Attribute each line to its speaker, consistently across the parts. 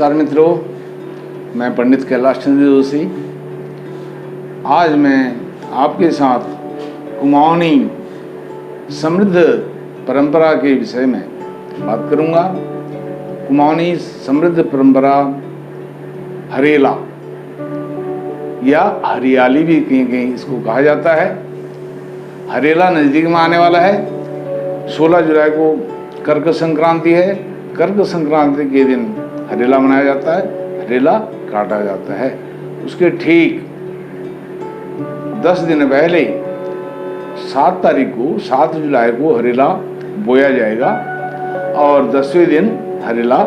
Speaker 1: नमस्कार मित्रों, मैं पंडित कैलाश चंद्र जोशी। आज मैं आपके साथ कुमाऊनी समृद्ध परंपरा के विषय में बात करूंगा। कुमाऊनी समृद्ध परंपरा हरेला या हरियाली भी कहीं कहीं इसको कहा जाता है। हरेला नज़दीक में आने वाला है। 16 जुलाई को कर्क संक्रांति है। कर्क संक्रांति के दिन हरेला मनाया जाता है, हरेला काटा जाता है। उसके ठीक 10 दिन पहले 7 तारीख को 7 जुलाई को हरेला बोया जाएगा और 10वें दिन हरेला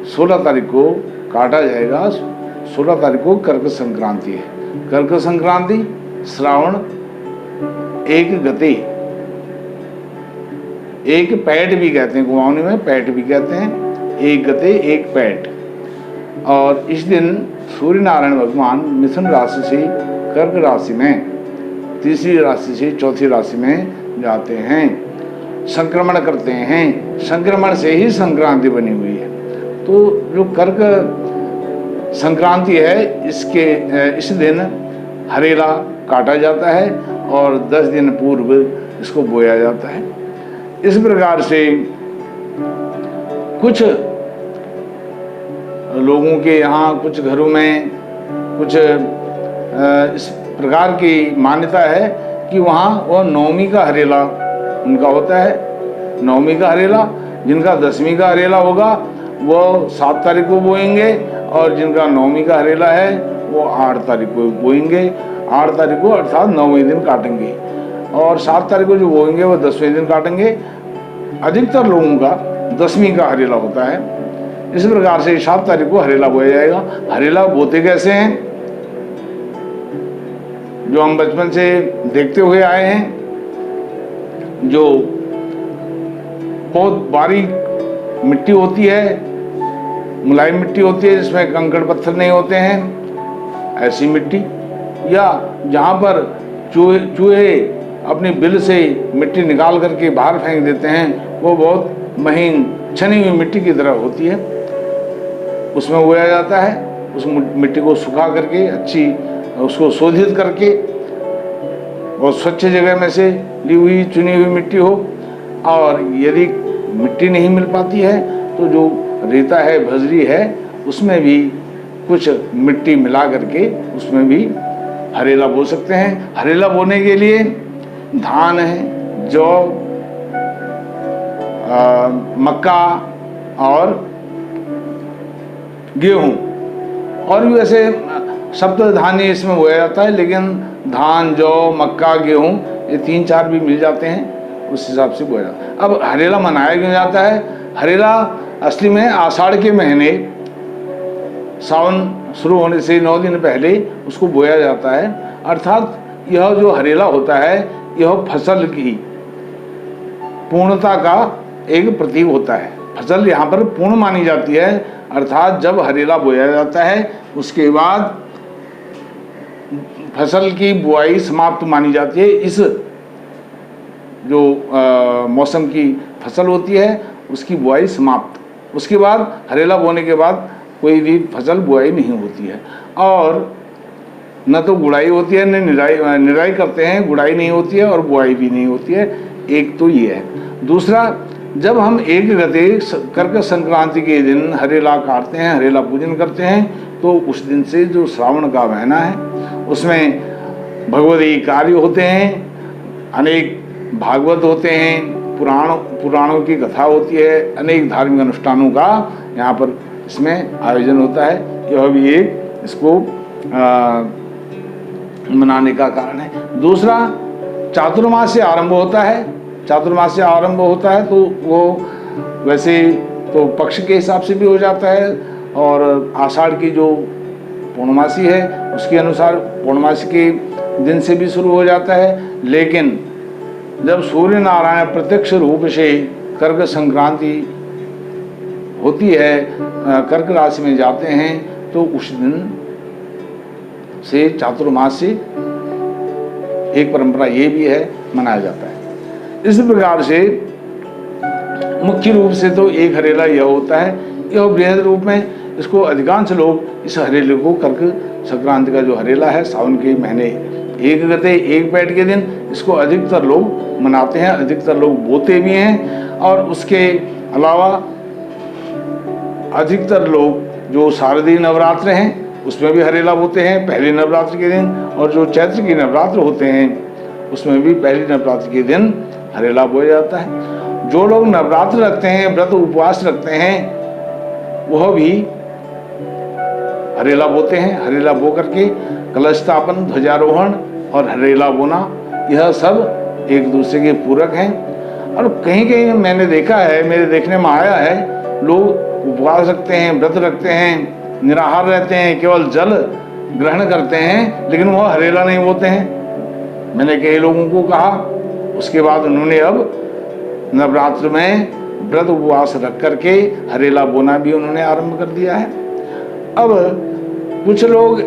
Speaker 1: 16 तारीख को काटा जाएगा। 16 तारीख को कर्क संक्रांति है। कर्क संक्रांति श्रावण एक गते, एक पैट भी कहते हैं, कुमाऊनी में पैट भी कहते हैं, एक गते एक पैट। और इस दिन सूर्य नारायण भगवान मिथुन राशि से कर्क राशि में, तीसरी राशि से चौथी राशि में जाते हैं, संक्रमण करते हैं। संक्रमण से ही संक्रांति बनी हुई है। तो जो कर्क संक्रांति है, इस दिन हरेला काटा जाता है और 10 दिन पूर्व इसको बोया जाता है। इस प्रकार से कुछ लोगों के यहाँ, कुछ घरों में कुछ इस प्रकार की मान्यता है कि वहाँ वह नवमी का हरेला उनका होता है। नवमी का हरेला, जिनका 10वीं का हरेला होगा वो 7 तारीख को बोएंगे और जिनका नवमी का हरेला है वो 8 तारीख को बोएंगे। 8 तारीख को अर्थात 9वें दिन काटेंगे और 7 तारीख को जो बोएंगे वो 10वें दिन काटेंगे। अधिकतर लोगों का 10वीं का हरेला होता है। इस प्रकार से 7 तारीख को हरेला बोया जाएगा। हरेला बोते कैसे हैं, जो हम बचपन से देखते हुए आए हैं, जो बहुत बारीक मिट्टी होती है, मुलायम मिट्टी होती है जिसमें कंकड़ पत्थर नहीं होते हैं, ऐसी मिट्टी, या जहाँ पर चूहे अपनी बिल से मिट्टी निकाल करके बाहर फेंक देते हैं, वो बहुत महीन छनी हुई मिट्टी की तरह होती है, उसमें बोया जाता है। उस मिट्टी को सुखा करके अच्छी उसको शोधित करके और स्वच्छ जगह में से ली हुई चुनी हुई मिट्टी हो। और यदि मिट्टी नहीं मिल पाती है तो जो रेता है, भजरी है, उसमें भी कुछ मिट्टी मिला करके उसमें भी हरेला बो सकते हैं। हरेला बोने के लिए धान है, जौ, मक्का और गेहूं, और भी वैसे सप्त धान्य इसमें बोया जाता है, लेकिन धान, जौ, मक्का, गेहूं ये 3-4 भी मिल जाते हैं, उस हिसाब से बोया जाता है। अब हरेला मनाया क्यों जाता है? हरेला असली में आषाढ़ के महीने सावन शुरू होने से 9 दिन पहले उसको बोया जाता है। अर्थात यह जो हरेला होता है यह फसल की पूर्णता का एक प्रतीक होता है। फसल यहाँ पर पूर्ण मानी जाती है। अर्थात जब हरेला बोया जाता है उसके बाद फसल की बुआई समाप्त मानी जाती है। इस जो मौसम की फसल होती है उसकी बुआई समाप्त, उसके बाद हरेला बोने के बाद कोई भी फसल बुआई नहीं होती है। और न तो गुड़ाई होती है, न निराई करते हैं, गुड़ाई नहीं होती है और बुआई भी नहीं होती है। एक तो ये है। दूसरा, जब हम एक गते कर्क संक्रांति के दिन हरेला काटते हैं, हरेला पूजन करते हैं, तो उस दिन से जो श्रावण का महीना है उसमें भगवती कार्य होते हैं, अनेक भागवत होते हैं, पुराणों की कथा होती है, अनेक धार्मिक अनुष्ठानों का यहाँ पर इसमें आयोजन होता है। यह भी एक इसको मनाने का कारण है। दूसरा, चातुर्मास से आरंभ होता है। चातुर्मास से आरंभ होता है तो वो वैसे तो पक्ष के हिसाब से भी हो जाता है और आषाढ़ की जो पूर्णमासी है उसके अनुसार पूर्णमासी के दिन से भी शुरू हो जाता है। लेकिन जब सूर्य नारायण प्रत्यक्ष रूप से कर्क संक्रांति होती है, कर्क राशि में जाते हैं, तो उस दिन से चातुर्मास से एक परंपरा ये भी है, मनाया जाता है। इस प्रकार से मुख्य रूप से तो एक हरेला यह होता है यह बृहद रूप में इसको अधिकांश लोग इस हरेले को कर्क संक्रांति का जो हरेला है सावन के महीने एक गते एक पैठ के दिन इसको अधिकतर लोग मनाते हैं, अधिकतर लोग बोते भी हैं। और उसके अलावा अधिकतर लोग जो शारदीय नवरात्र हैं उसमें भी हरेला बोते हैं पहले नवरात्र के दिन, और जो चैत्र की नवरात्र होते हैं उसमें भी पहले नवरात्र के दिन हरेला बोया जाता है। जो लोग नवरात्र रखते हैं, व्रत उपवास रखते हैं, वह भी हरेला बोते हैं। हरेला बो करके कलश स्थापन, ध्वजारोहण और हरेला बोना, यह सब एक दूसरे के पूरक हैं। और कहीं कहीं मैंने देखा है, मेरे देखने में आया है, लोग उपवास रखते हैं, व्रत रखते हैं, निराहार रहते हैं, केवल जल ग्रहण करते हैं, लेकिन वह हरेला नहीं बोते हैं। मैंने कई लोगों को कहा, उसके बाद उन्होंने अब नवरात्र में व्रत उपवास रख करके हरेला बोना भी उन्होंने आरंभ कर दिया है। अब कुछ लोग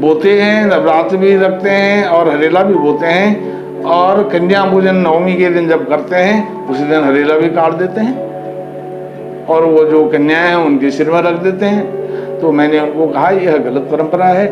Speaker 1: बोते हैं, नवरात्र भी रखते हैं और हरेला भी बोते हैं, और कन्या पूजन नवमी के दिन जब करते हैं उसी दिन हरेला भी काट देते हैं और वो जो कन्याएं हैं उनके सिर में रख देते हैं। तो मैंने उनको कहा यह गलत परंपरा है।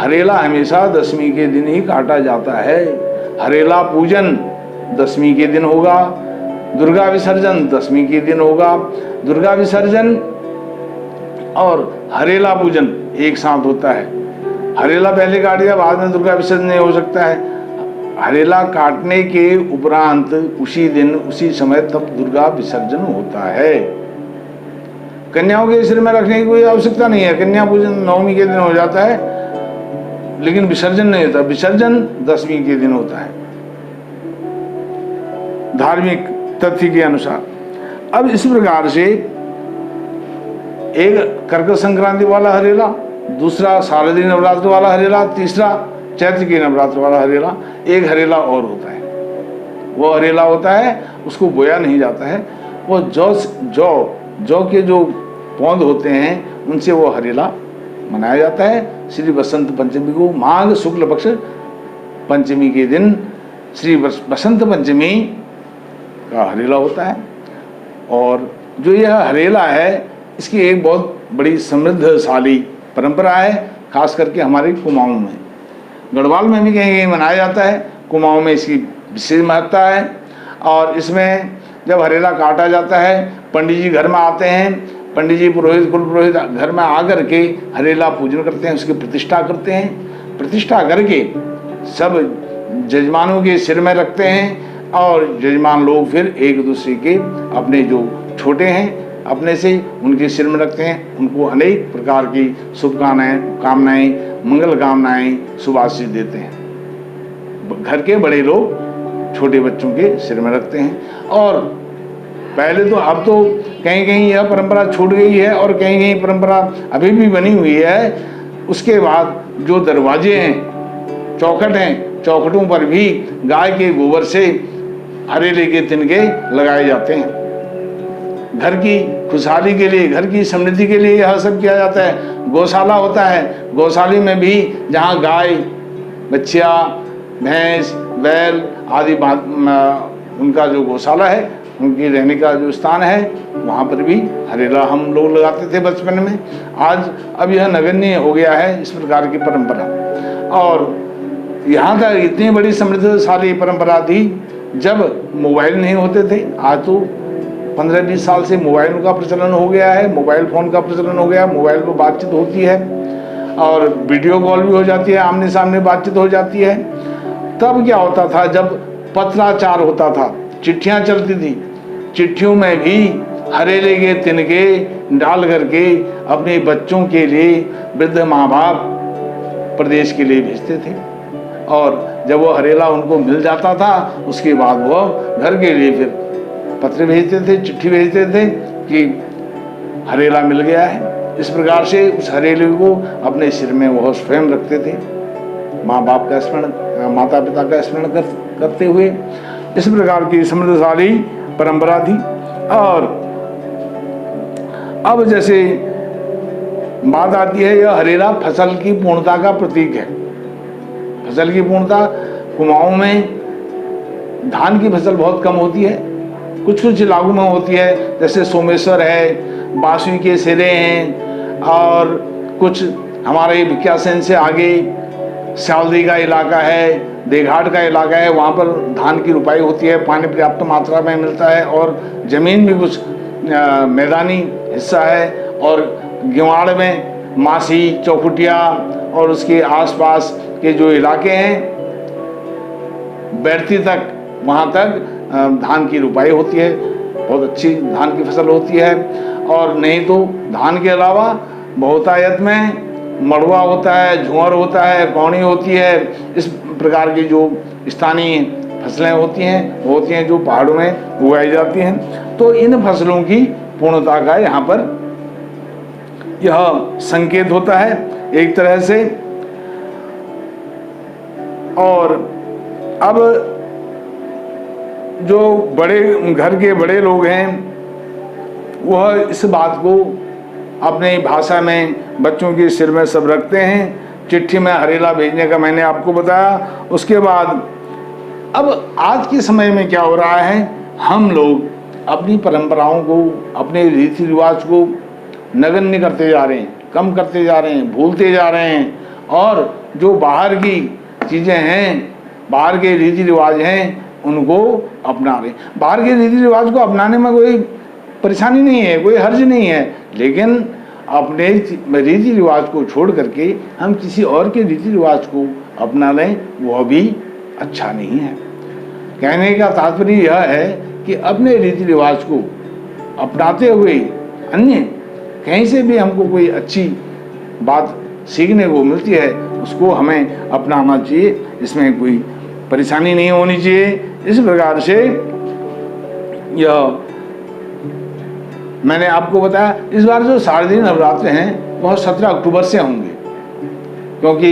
Speaker 1: हरेला हमेशा दशमी के दिन ही काटा जाता है। हरेला पूजन दशमी के दिन होगा, दुर्गा विसर्जन दशमी के दिन होगा। दुर्गा विसर्जन और हरेला पूजन एक साथ होता है। हरेला पहले काट दिया, बाद में दुर्गा विसर्जन नहीं हो सकता है। हरेला काटने के उपरांत उसी दिन उसी समय तब दुर्गा विसर्जन होता है। कन्याओं के सिर में रखने की कोई आवश्यकता नहीं है। कन्या पूजन नवमी के दिन हो जाता है, लेकिन विसर्जन नहीं होता। विसर्जन दशमी के दिन होता है धार्मिक तथ्य के अनुसार। अब इस प्रकार से एक कर्क संक्रांति वाला हरेला, दूसरा शारदीय नवरात्र वाला हरेला, तीसरा चैत्र की नवरात्र वाला हरेला, एक हरेला और होता है। वो हरेला होता है उसको बोया नहीं जाता है, वो जौ के जो पौध होते हैं उनसे वो हरेला मनाया जाता है। श्री बसंत पंचमी को माघ शुक्ल पक्ष पंचमी के दिन श्री बसंत पंचमी का हरेला होता है। और जो यह हरेला है इसकी एक बहुत बड़ी समृद्धशाली परंपरा है, खास करके हमारे कुमाऊं में। गढ़वाल में भी कहीं कहीं मनाया जाता है, कुमाऊं में इसकी विशेष महत्ता है। और इसमें जब हरेला काटा जाता है, पंडित जी घर में आते हैं, पंडित जी पुरोहित कुल पुरोहित घर में आकर के हरेला पूजन करते हैं, उसकी प्रतिष्ठा करते हैं। प्रतिष्ठा करके सब जजमानों के सिर में रखते हैं और जजमान लोग फिर एक दूसरे के अपने जो छोटे हैं अपने से उनके सिर में रखते हैं, उनको अनेक प्रकार की शुभकामनाएं, मंगल कामनाएं, शुभाशीष देते हैं। घर के बड़े लोग छोटे बच्चों के सिर में रखते हैं। और पहले तो, अब तो कहीं कहीं यह परंपरा छूट गई है और कहीं कहीं परंपरा अभी भी बनी हुई है। उसके बाद जो दरवाजे हैं, चौखट हैं, चौखटों पर भी गाय के गोबर से हरेले के तिनके लगाए जाते हैं। घर की खुशहाली के लिए, घर की समृद्धि के लिए यह सब किया जाता है। गौशाला होता है, गौशाला में भी जहाँ गाय, बच्चिया, भैंस, बैल आदि उनका जो गौशाला है, उनकी रहने का जो स्थान है, वहाँ पर भी हरेला हम लोग लगाते थे बचपन में। आज अब यह नगण्य हो गया है इस प्रकार की परंपरा। और यहाँ तक इतनी बड़ी समृद्धशाली परंपरा थी जब मोबाइल नहीं होते थे। आज तो 15-20 साल से मोबाइल का प्रचलन हो गया है, मोबाइल फ़ोन का प्रचलन हो गया, मोबाइल पर बातचीत होती है और वीडियो कॉल भी हो जाती है, आमने सामने बातचीत हो जाती है। तब क्या होता था, जब पत्राचार होता था, चिट्ठियाँ चलती थी, चिट्ठियों में भी हरेले के तिनके डाल करके अपने बच्चों के लिए वृद्ध माँ बाप प्रदेश के लिए भेजते थे। और जब वो हरेला उनको मिल जाता था उसके बाद वो घर के लिए फिर पत्र भेजते थे, चिट्ठी भेजते थे कि हरेला मिल गया है। इस प्रकार से उस हरेले को अपने सिर में वह स्वयं रखते थे, माँ बाप का स्मरण, माता पिता का स्मरण करते हुए। इस प्रकार की समृद्धशाली परंपरा थी। और अब जैसे बात आती है, यह हरेला फसल की पूर्णता का प्रतीक है। फसल की पूर्णता, कुमाऊं में धान की फसल बहुत कम होती है, कुछ कुछ इलाकों में होती है, जैसे सोमेश्वर है, बासुई के सिरे हैं, और कुछ हमारे भिकियासैन से आगे स्यालदी का इलाका है, देघाट का इलाका है, वहाँ पर धान की रुपाई होती है, पानी पर्याप्त मात्रा में मिलता है, और ज़मीन भी कुछ मैदानी हिस्सा है। और गिवाड़ में मासी, चौखुटिया और उसके आसपास के जो इलाके हैं, बैरती तक, वहाँ तक धान की रुपाई होती है, बहुत अच्छी धान की फसल होती है। और नहीं तो धान के अलावा बहुतायत में मड़ुआ होता है, झुंवर होता है, कौनी होती है। इस प्रकार की जो स्थानीय फसलें होती हैं जो पहाड़ों में उगाई जाती हैं। तो इन फसलों की पूर्णता का यहाँ पर यह संकेत होता है एक तरह से। और अब जो बड़े घर के बड़े लोग हैं वह इस बात को अपनी भाषा में बच्चों के सिर में सब रखते हैं। चिट्ठी में हरेला भेजने का मैंने आपको बताया। उसके बाद अब आज के समय में क्या हो रहा है, हम लोग अपनी परंपराओं को, अपने रीति रिवाज को नगण्य करते जा रहे हैं, कम करते जा रहे हैं, भूलते जा रहे हैं। और जो बाहर की चीज़ें हैं, बाहर के रीति रिवाज हैं, उनको अपना रहे हैं। बाहर के रीति रिवाज को अपनाने में कोई परेशानी नहीं है, कोई हर्ज नहीं है, लेकिन अपने रीति रिवाज को छोड़ करके हम किसी और के रीति रिवाज को अपना लें, वह भी अच्छा नहीं है। कहने का तात्पर्य यह है कि अपने रीति रिवाज को अपनाते हुए अन्य कहीं से भी हमको कोई अच्छी बात सीखने को मिलती है, उसको हमें अपनाना चाहिए, इसमें कोई परेशानी नहीं होनी चाहिए। इस प्रकार से यह मैंने आपको बताया। इस बार जो शारदीय नवरात्र हैं वह 17 अक्टूबर से होंगे, क्योंकि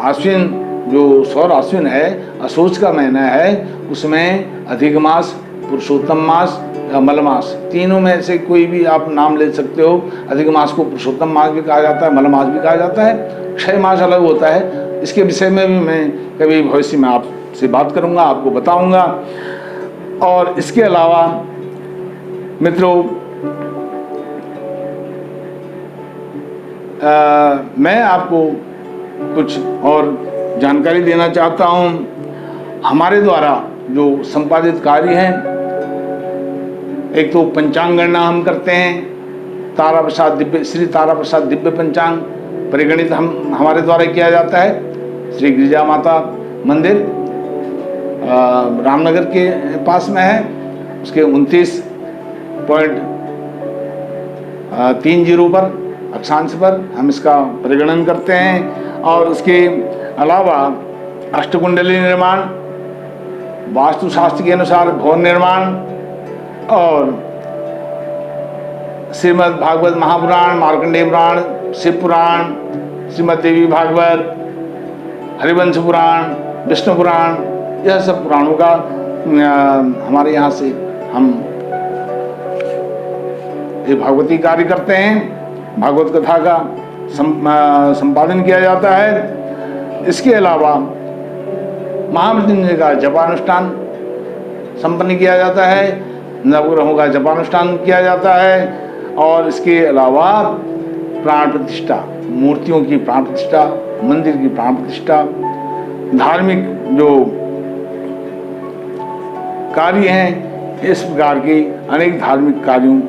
Speaker 1: आश्विन जो सौर आश्विन है, असोज का महीना है, उसमें अधिक मास, पुरुषोत्तम मास या मल मास, तीनों में से कोई भी आप नाम ले सकते हो। अधिक मास को पुरुषोत्तम मास भी कहा जाता है, मल मास भी कहा जाता है, क्षय मास अलग होता है। इसके विषय में भी मैं कभी भविष्य में आपसे बात करूंगा, आपको बताऊंगा। और इसके अलावा मित्रों, मैं आपको कुछ और जानकारी देना चाहता हूँ। हमारे द्वारा जो संपादित कार्य हैं, एक तो पंचांग गणना हम करते हैं, तारा प्रसाद दिव्य, श्री तारा प्रसाद दिव्य पंचांग परिगणित हमारे द्वारा किया जाता है। श्री गिरिजा माता मंदिर रामनगर के पास में है, उसके 29.30 पर अक्षांश पर हम इसका परिगणन करते हैं। और उसके अलावा अष्टकुंडली निर्माण, वास्तुशास्त्र के अनुसार भवन निर्माण, और श्रीमद् भागवत महापुराण, मार्कंडेय पुराण, शिव पुराण, श्रीमद् देवी भागवत, हरिवंश पुराण, विष्णु पुराण, यह सब पुराणों का हमारे यहाँ से हम ये भागवती कार्य करते हैं। भागवत कथा का संपादन किया जाता है। इसके अलावा महामृत्युंजय का जपानुष्ठान संपन्न किया जाता है, नवग्रहों का जपानुष्ठान किया जाता है। और इसके अलावा प्राण प्रतिष्ठा, मूर्तियों की प्राण प्रतिष्ठा, मंदिर की प्राण प्रतिष्ठा, धार्मिक जो कार्य हैं, इस प्रकार के अनेक धार्मिक कार्यों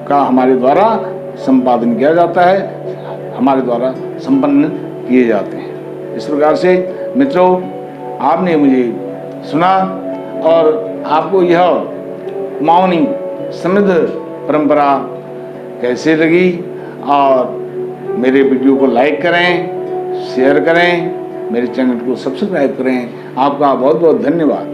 Speaker 1: का हमारे द्वारा संपादन किया जाता है, हमारे द्वारा संपन्न किए जाते हैं। इस प्रकार से मित्रों, आपने मुझे सुना और आपको यह कुमाऊनी समृद्ध परंपरा कैसे लगी, और मेरे वीडियो को लाइक करें, शेयर करें, मेरे चैनल को सब्सक्राइब करें। आपका बहुत बहुत धन्यवाद।